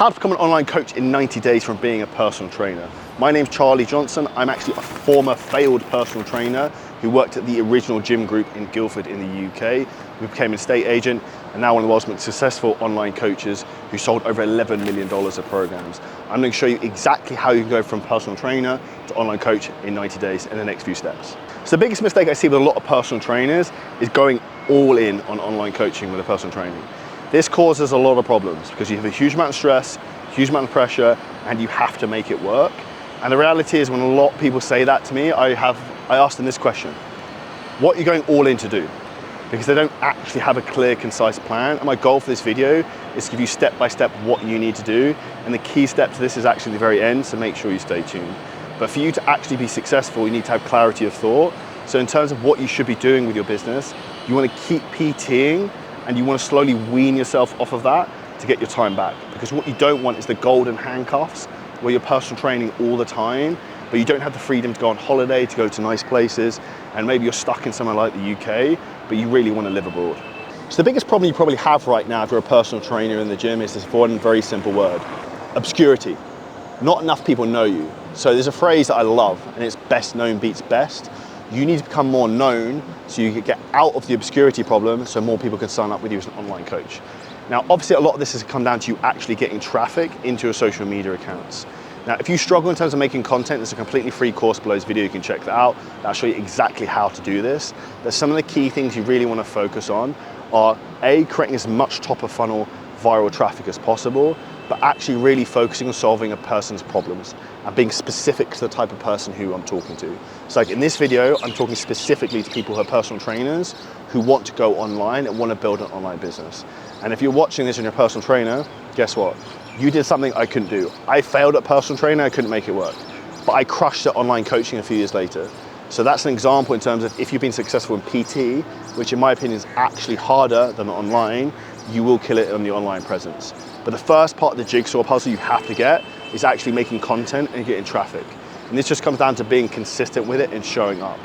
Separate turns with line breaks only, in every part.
How to become an online coach in 90 days from being a personal trainer. My name's Charlie Johnson. I'm actually a former failed personal trainer who worked at the original gym group in Guildford in the UK. We became an estate agent and now one of the world's most successful online coaches who sold over $11 million of programs. I'm going to show you exactly how you can go from personal trainer to online coach in 90 days in the next few steps. So the biggest mistake I see with a lot of personal trainers is going all in on online coaching with a personal training. This causes a lot of problems because you have a huge amount of stress, huge amount of pressure, and you have to make it work. And the reality is when a lot of people say that to me, I ask them this question: what are you going all in to do? Because they don't actually have a clear, concise plan. And my goal for this video is to give you step by step what you need to do. And the key step to this is actually the very end, so make sure you stay tuned. But for you to actually be successful, you need to have clarity of thought. So in terms of what you should be doing with your business, you want to keep PTing and you want to slowly wean yourself off of that to get your time back. Because what you don't want is the golden handcuffs where you're personal training all the time, but you don't have the freedom to go on holiday, to go to nice places, and maybe you're stuck in somewhere like the UK, but you really want to live abroad. So the biggest problem you probably have right now if you're a personal trainer in the gym is this one very simple word: obscurity. Not enough people know you. So there's a phrase that I love, and it's best known beats best. You need to become more known so you can get out of the obscurity problem so more people can sign up with you as an online coach. Now, obviously a lot of this has come down to you actually getting traffic into your social media accounts. Now, if you struggle in terms of making content, there's a completely free course below this video, you can check that out. That'll show you exactly how to do this. But some of the key things you really want to focus on are A, creating as much top of funnel viral traffic as possible, but actually really focusing on solving a person's problems and being specific to the type of person who I'm talking to. So like in this video, I'm talking specifically to people who are personal trainers who want to go online and want to build an online business. And if you're watching this and you're a personal trainer, guess what? You did something I couldn't do. I failed at personal trainer, I couldn't make it work. But I crushed at online coaching a few years later. So that's an example in terms of if you've been successful in PT, which in my opinion is actually harder than online, you will kill it on the online presence. But the first part of the jigsaw puzzle you have to get is actually making content and getting traffic. And this just comes down to being consistent with it and showing up.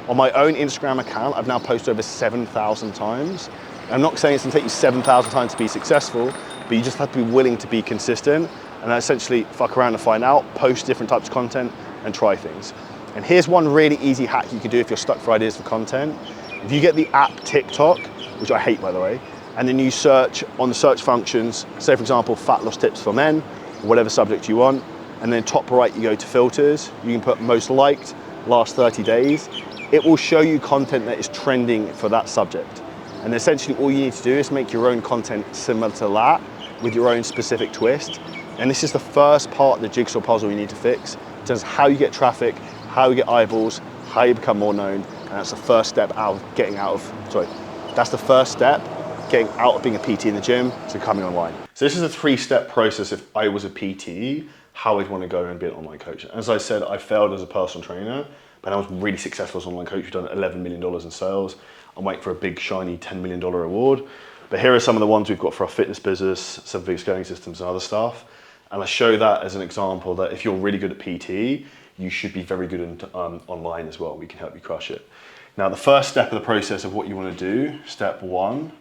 On my own Instagram account, I've now posted over 7,000 times. And I'm not saying it's gonna take you 7,000 times to be successful, but you just have to be willing to be consistent and essentially fuck around and find out, post different types of content and try things. And here's one really easy hack you can do if you're stuck for ideas for content. If you get the app TikTok, which I hate by the way, and then you search on the search functions, say for example, fat loss tips for men, or whatever subject you want, and then top right you go to filters, you can put most liked, last 30 days. It will show you content that is trending for that subject. And essentially all you need to do is make your own content similar to that with your own specific twist. And this is the first part of the jigsaw puzzle you need to fix in terms of how you get traffic, how you get eyeballs, how you become more known. And that's the first step getting out of being a PT in the gym to coming online. So this is a 3-step process if I was a PT, how I'd want to go and be an online coach. As I said, I failed as a personal trainer, but I was really successful as an online coach. We've done $11 million in sales. I'm waiting for a big shiny $10 million award. But here are some of the ones we've got for our fitness business, 7-figure scaling systems and other stuff. And I show that as an example that if you're really good at PT, you should be very good in, online as well. We can help you crush it. Now, the first step of the process of what you want to do, step 1,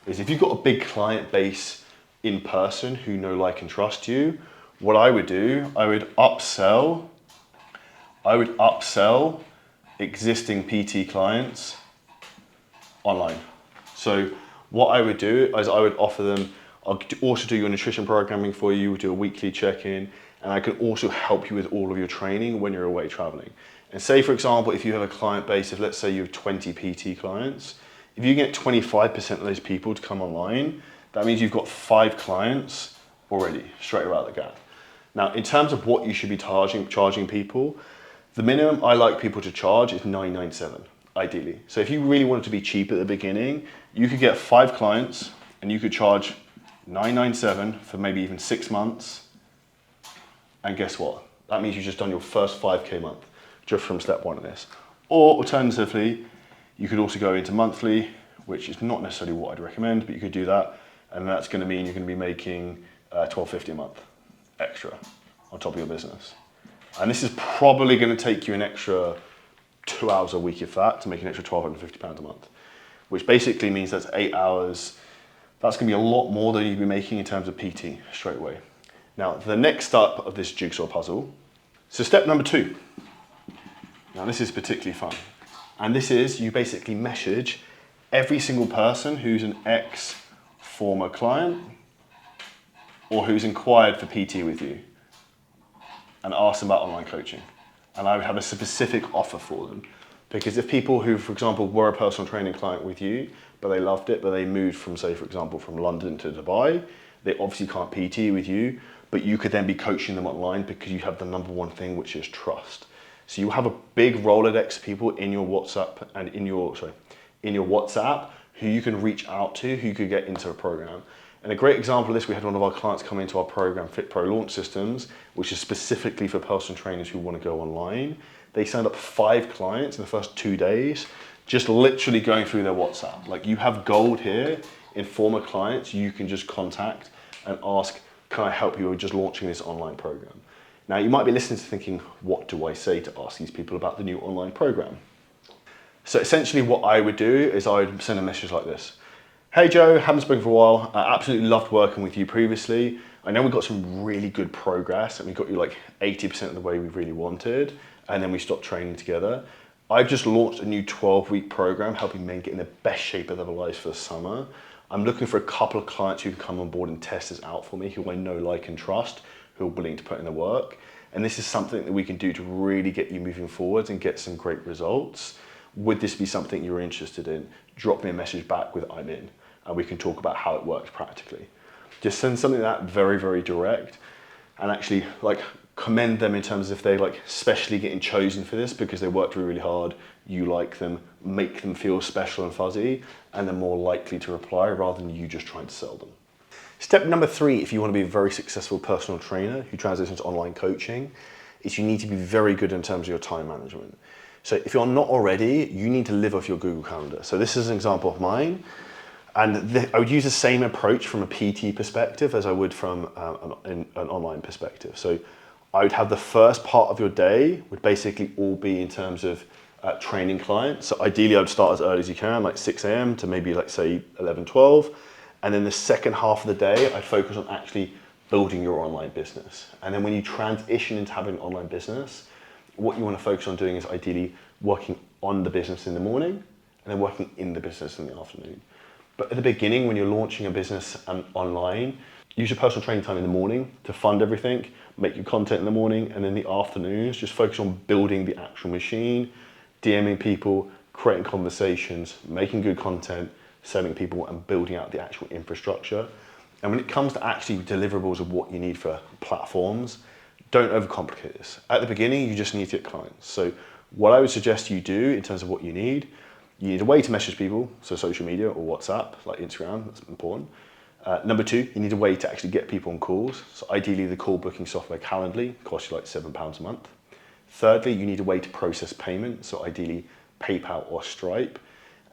is if you've got a big client base in person who know, like, and trust you, what I would do, I would upsell existing PT clients online. So what I would do is I would offer them, I'll also do your nutrition programming for you, do a weekly check-in, and I can also help you with all of your training when you're away traveling. And say, for example, if you have a client base of, let's say you have 20 PT clients, if you get 25% of those people to come online, that means you've got 5 clients already, straight out the gap. Now, in terms of what you should be charging people, the minimum I like people to charge is $997, ideally. So if you really wanted to be cheap at the beginning, you could get 5 clients and you could charge $997 for maybe even 6 months. And guess what? That means you've just done your first 5K month just from step 1 of this. Or alternatively, you could also go into monthly, which is not necessarily what I'd recommend, but you could do that. And that's gonna mean you're gonna be making $12.50 a month extra on top of your business. And this is probably gonna take you an extra 2 hours a week, if that, to make an extra £1,250 a month, which basically means that's 8 hours. That's gonna be a lot more than you'd be making in terms of PT straight away. Now, the next step of this jigsaw puzzle, so step number 2. Now this is particularly fun. And this is you basically message every single person who's an ex-former client or who's inquired for PT with you and ask them about online coaching. And I would have a specific offer for them. Because if people who, for example, were a personal training client with you, but they loved it, but they moved from, say, for example, from London to Dubai, they obviously can't PT with you, but you could then be coaching them online because you have the number one thing, which is trust. So you have a big Rolodex of people in your WhatsApp and in your WhatsApp who you can reach out to, who you could get into a program. And a great example of this, we had one of our clients come into our program, Fit Pro Launch Systems, which is specifically for personal trainers who want to go online. They signed up 5 clients in the first 2 days, just literally going through their WhatsApp. Like you have gold here in former clients you can just contact and ask, can I help you with just launching this online program? Now you might be listening to thinking, what do I say to ask these people about the new online program? So essentially what I would do is I would send a message like this. Hey Joe, haven't spoken for a while. I absolutely loved working with you previously. I know we got some really good progress and we got you like 80% of the way we really wanted, and then we stopped training together. I've just launched a new 12-week program helping men get in the best shape of their lives for the summer. I'm looking for a couple of clients who can come on board and test this out for me, who I know, like and trust, who are willing to put in the work. And this is something that we can do to really get you moving forwards and get some great results. Would this be something you're interested in? Drop me a message back with I'm in, and we can talk about how it works practically. Just send something that very, very direct, and actually like commend them in terms of if they like specially getting chosen for this because they worked really, really hard, you like them, make them feel special and fuzzy, and they're more likely to reply rather than you just trying to sell them. Step number 3, if you want to be a very successful personal trainer who transitions to online coaching, is you need to be very good in terms of your time management. So if you're not already, you need to live off your Google Calendar. So this is an example of mine. And I would use the same approach from a PT perspective as I would from an online perspective. So I would have the first part of your day would basically all be in terms of training clients. So ideally I'd start as early as you can, like 6 a.m. to maybe like say 11, 12. And then the second half of the day, I'd focus on actually building your online business. And then when you transition into having an online business, what you want to focus on doing is ideally working on the business in the morning and then working in the business in the afternoon. But at the beginning, when you're launching a business online, use your personal training time in the morning to fund everything, make your content in the morning, and in the afternoons, just focus on building the actual machine, DMing people, creating conversations, making good content, selling people, and building out the actual infrastructure. And when it comes to actually deliverables of what you need for platforms, don't overcomplicate this. At the beginning, you just need to get clients. So what I would suggest you do in terms of what you need a way to message people, so social media or WhatsApp, like Instagram, that's important. Number 2, you need a way to actually get people on calls. So ideally the call booking software Calendly costs you like £7 a month. Thirdly, you need a way to process payment, so ideally PayPal or Stripe.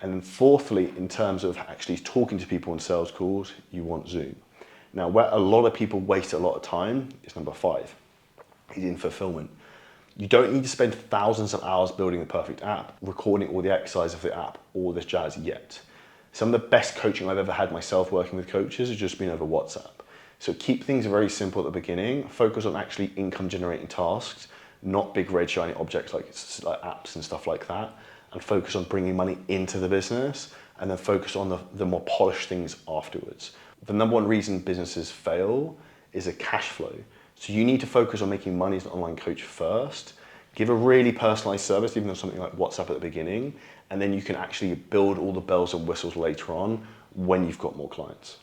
And then fourthly, in terms of actually talking to people on sales calls, you want Zoom. Now, where a lot of people waste a lot of time is number 5, is in fulfillment. You don't need to spend thousands of hours building the perfect app, recording all the exercise of the app, all this jazz yet. Some of the best coaching I've ever had myself working with coaches has just been over WhatsApp. So keep things very simple at the beginning, focus on actually income generating tasks, not big red shiny objects like apps and stuff like that, and focus on bringing money into the business, and then focus on the more polished things afterwards. The number one reason businesses fail is a cash flow. So you need to focus on making money as an online coach first, give a really personalized service, even though something like WhatsApp at the beginning, and then you can actually build all the bells and whistles later on when you've got more clients.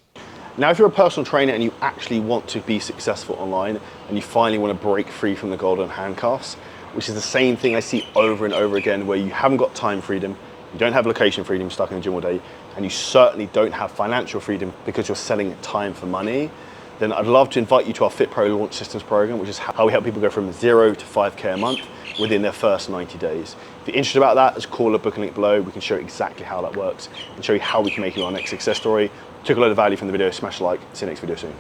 Now, if you're a personal trainer and you actually want to be successful online and you finally want to break free from the golden handcuffs, which is the same thing I see over and over again, where you haven't got time freedom, you don't have location freedom, stuck in the gym all day, and you certainly don't have financial freedom because you're selling time for money, then I'd love to invite you to our Fit Pro Launch Systems program, which is how we help people go from 0 to 5K a month within their first 90 days. If you're interested about that, just call or book a link below. We can show you exactly how that works and show you how we can make you our next success story. Took a load of value from the video, smash a like, see you next video soon.